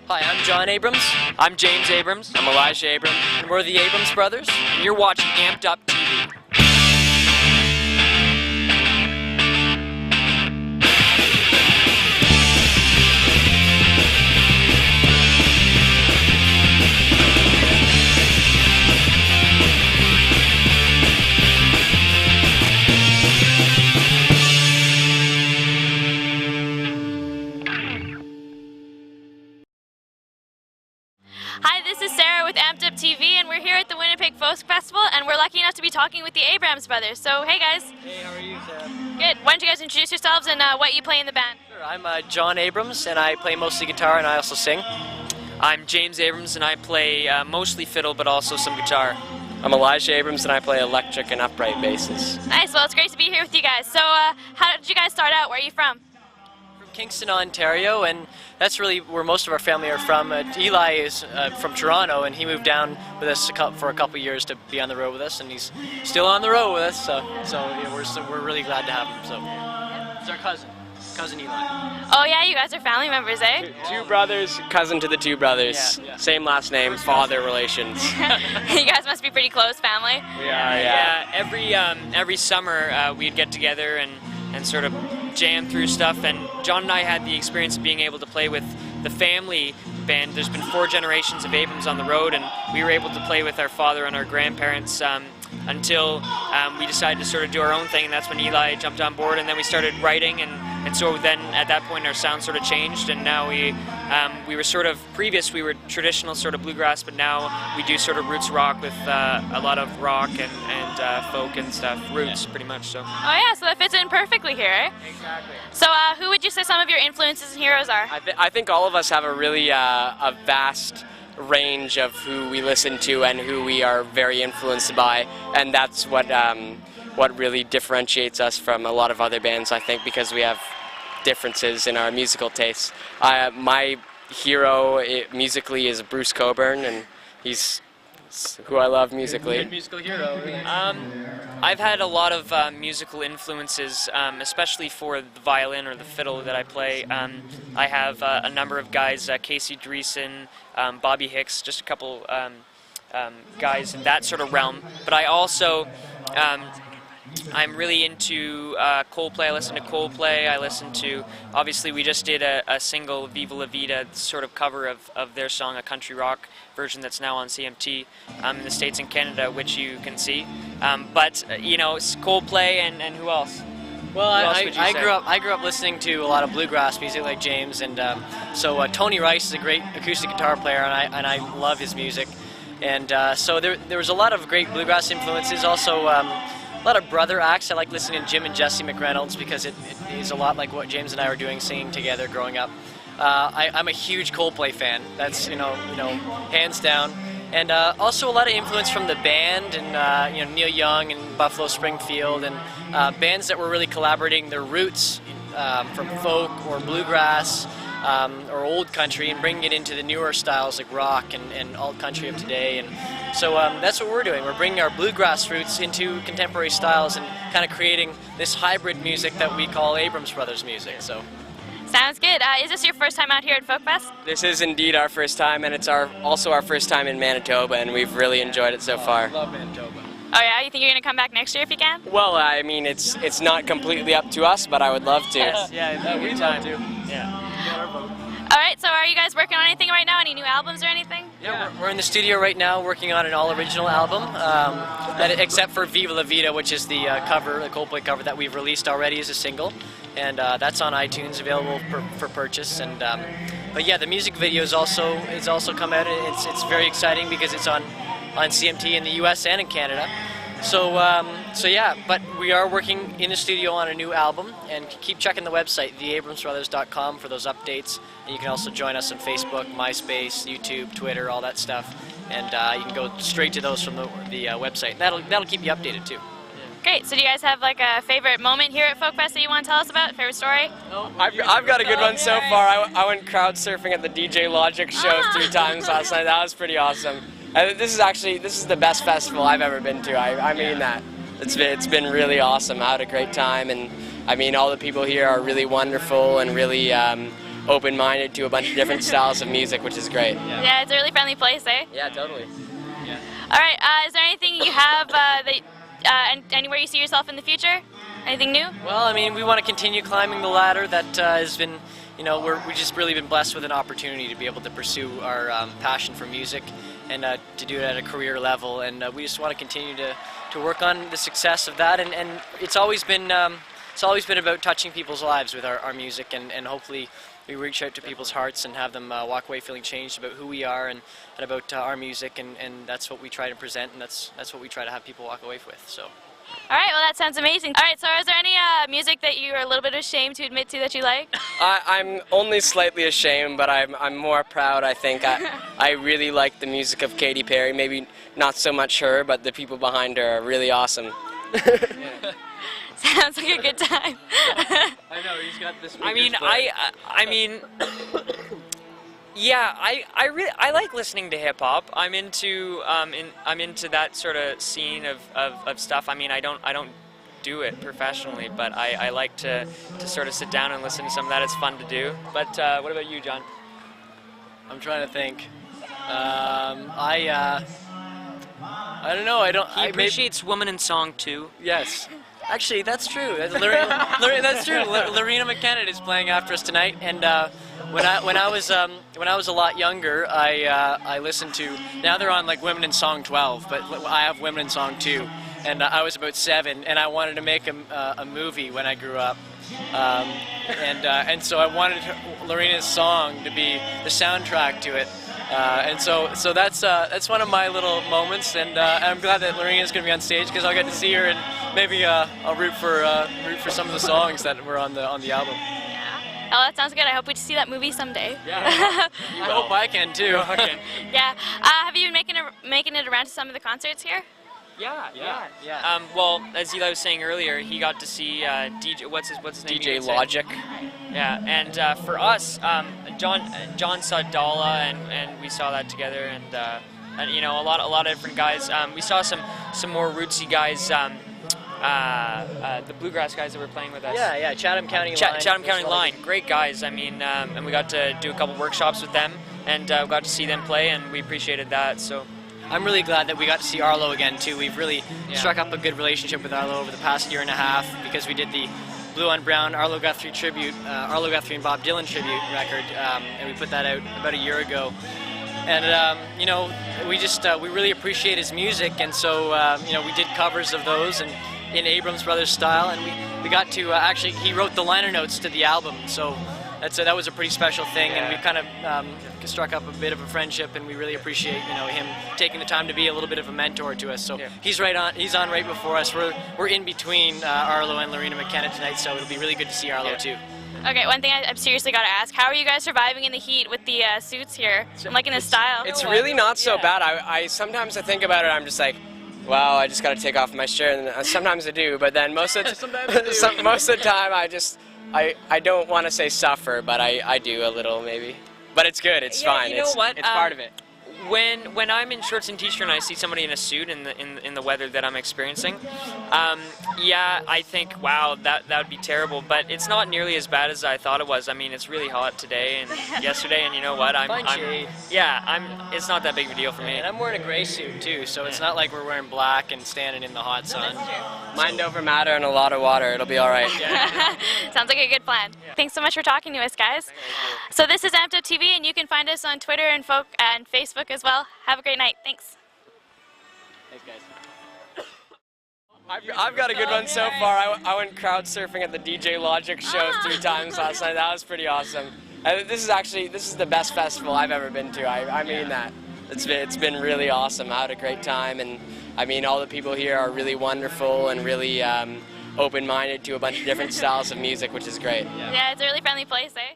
Hi, I'm John Abrams. I'm James Abrams. I'm Elijah Abrams. And we're the Abrams Brothers. And you're watching Amped Up TV. Hi, this is Sarah with Amped Up TV, and we're here at the Winnipeg Folk Festival, and we're lucky enough to be talking with the Abrams Brothers. So, hey guys. Hey, how are you, Sarah? Good. Why don't you guys introduce yourselves and what you play in the band? Sure, I'm John Abrams, and I play mostly guitar, and I also sing. I'm James Abrams, and I play mostly fiddle, but also some guitar. I'm Elijah Abrams, and I play electric and upright basses. Nice. Well, it's great to be here with you guys. So, how did you guys start out? Where are you from? From Kingston, Ontario, and that's really where most of our family are from. Eli is from Toronto, and he moved down with us for a couple years to be on the road with us, and he's still on the road with us. So yeah, we're really glad to have him. So it's our cousin Eli. Oh yeah, you guys are family members, eh? Two brothers, cousin to the two brothers. Yeah. Same last name, father relations. You guys must be pretty close family. We are, yeah. Every summer we'd get together and sort of jam through stuff, and John and I had the experience of being able to play with the family band. There's been 4 generations of Abrams on the road, and we were able to play with our father and our grandparents until we decided to sort of do our own thing, and that's when Eli jumped on board, and then we started writing, and so then at that point our sound sort of changed, and now we were sort of, previous we were traditional sort of bluegrass, but now we do sort of roots rock with a lot of rock and folk and stuff, roots pretty much. So. Oh yeah, so that fits in perfectly here, eh? Exactly. So who would you say some of your influences and heroes are? I think all of us have a really a vast range of who we listen to and who we are very influenced by, and that's what really differentiates us from a lot of other bands, I think, because we have differences in our musical tastes. My hero musically is Bruce Coburn, and he's who I love musically. Good musical hero. Really. I've had a lot of musical influences, especially for the violin or the fiddle that I play. I have a number of guys, Casey Dreesen, Bobby Hicks, just a couple guys in that sort of realm. But I also, I'm really into Coldplay. I listen to Coldplay. I listen to, obviously we just did a single, Viva La Vida, sort of cover of their song, a country rock version that's now on CMT in the States and Canada, which you can see. But, you know, it's Coldplay and who else? Well, I grew up listening to a lot of bluegrass music like James, and so Tony Rice is a great acoustic guitar player, and I love his music. And so there was a lot of great bluegrass influences. Also, a lot of brother acts. I like listening to Jim and Jesse McReynolds because it is a lot like what James and I were doing, singing together growing up. I'm a huge Coldplay fan. That's you know hands down. And also a lot of influence from the band and Neil Young and Buffalo Springfield and bands that were really collaborating their roots from folk or bluegrass or old country and bringing it into the newer styles like rock and alt country of today. And so that's what we're doing. We're bringing our bluegrass roots into contemporary styles and kind of creating this hybrid music that we call Abrams Brothers music. So. Sounds good. Is this your first time out here at Folk Fest? This is indeed our first time, and it's also our first time in Manitoba, and we've really enjoyed it so far. I love Manitoba. Oh yeah? You think you're going to come back next year if you can? Well, I mean, it's not completely up to us, but I would love to. Yes, yeah, we'd love to. Yeah. Alright, so are you guys working on anything right now? Any new albums or anything? Yeah, we're in the studio right now working on an all-original album, except for Viva La Vida, which is the cover, the Coldplay cover that we've released already as a single, and that's on iTunes, available for purchase. And but yeah, the music video is also come out. It's very exciting because it's on CMT in the U.S. and in Canada. So yeah, but we are working in the studio on a new album, and keep checking the website, theabramsbrothers.com, for those updates. And you can also join us on Facebook, MySpace, YouTube, Twitter, all that stuff. And you can go straight to those from the website. That'll keep you updated too. Great. So do you guys have like a favorite moment here at Folk Fest that you want to tell us about? Favorite story? I've got a good one so far. I went crowd surfing at the DJ Logic show 3 times last night. That was pretty awesome. This is the best festival I've ever been to. I mean that. It's been really awesome. I had a great time, and I mean all the people here are really wonderful and really open-minded to a bunch of different styles of music, which is great. Yeah, it's a really friendly place, eh? Yeah, totally. All right, is there anything you have anywhere you see yourself in the future? Anything new? Well, I mean, we want to continue climbing the ladder that has been, we've just really been blessed with an opportunity to be able to pursue our passion for music and to do it at a career level, and we just want to continue to work on the success of that, and it's always been about touching people's lives with our music, and hopefully we reach out to people's hearts and have them walk away feeling changed about who we are and about our music, and that's what we try to present, and that's what we try to have people walk away with. So. All right, well that sounds amazing. All right, so is there any music that you are a little bit ashamed to admit to that you like? I'm only slightly ashamed, but I'm more proud, I think. I really like the music of Katy Perry. Maybe not so much her, but the people behind her are really awesome. Sounds like a good time. I know, he's got this. Yeah, I like listening to hip hop. I'm into I'm into that sort of scene of stuff. I mean, I don't do it professionally, but I like to sort of sit down and listen to some of that. It's fun to do. But what about you, John? I'm trying to think. I don't know. He appreciates Woman in Song too. Yes. Actually, that's true. That's true. Lorena McKenna is playing after us tonight, and when I was a lot younger, I listened to. Now they're on like Women in Song 12, but I have Women in Song 2, and I was about 7, and I wanted to make a movie when I grew up, and so I wanted Lorena's song to be the soundtrack to it. And so that's one of my little moments, and I'm glad that Lorena's going to be on stage because I'll get to see her, and maybe I'll root for some of the songs that were on the album. Yeah. Oh, that sounds good. I hope we see that movie someday. Yeah. I hope I can too. Okay. Yeah. Have you been making it around to some of the concerts here? Yeah. Well, as Eli was saying earlier, he got to see DJ. What's his name? DJ Logic. Yeah, and for us, John saw Dalla, and we saw that together, and a lot of different guys. We saw some more rootsy guys. The bluegrass guys that were playing with us. Yeah. Chatham County Line. Chatham County Line. Great guys. I mean, and we got to do a couple workshops with them, and we got to see them play, and we appreciated that. So. I'm really glad that we got to see Arlo again too. We've really struck up a good relationship with Arlo over the past year and a half because we did the Blue on Brown Arlo Guthrie tribute, Arlo Guthrie and Bob Dylan tribute record, and we put that out about a year ago. And we really appreciate his music, and so we did covers of those and in Abrams Brothers style, and we got to actually he wrote the liner notes to the album, so. That was a pretty special thing, and we kind of struck up a bit of a friendship, and we really appreciate him taking the time to be a little bit of a mentor to us. So he's on right before us. We're in between Arlo and Lorena McKenna tonight, so it'll be really good to see Arlo too. Okay, one thing I've seriously got to ask: how are you guys surviving in the heat with the suits here? I'm liking the style. It's really not so bad. I sometimes I think about it. I'm just like, wow, I just got to take off my shirt, and sometimes I do, but then most of the time I don't want to say suffer, but I do a little maybe. But it's good. It's fine. You know what? It's part of it. When I'm in shorts and t-shirt and I see somebody in a suit in the weather that I'm experiencing, I think, wow, that would be terrible. But it's not nearly as bad as I thought it was. I mean, it's really hot today and yesterday, and you know what? It's not that big of a deal for me. And I'm wearing a gray suit too, so it's not like we're wearing black and standing in the hot sun. Mind over matter and a lot of water. It'll be all right. Sounds like a good plan. Thanks so much for talking to us, guys. So this is Amped Up TV, and you can find us on Twitter and Facebook as well. Have a great night. Thanks. Thanks, guys. I've got a good one so far. I went crowd surfing at the DJ Logic show 3 times last night. That was pretty awesome. This is the best festival I've ever been to. I mean that. It's been really awesome. I had a great time, and I mean all the people here are really wonderful and really open-minded to a bunch of different styles of music, which is great. Yeah, it's a really friendly place, eh?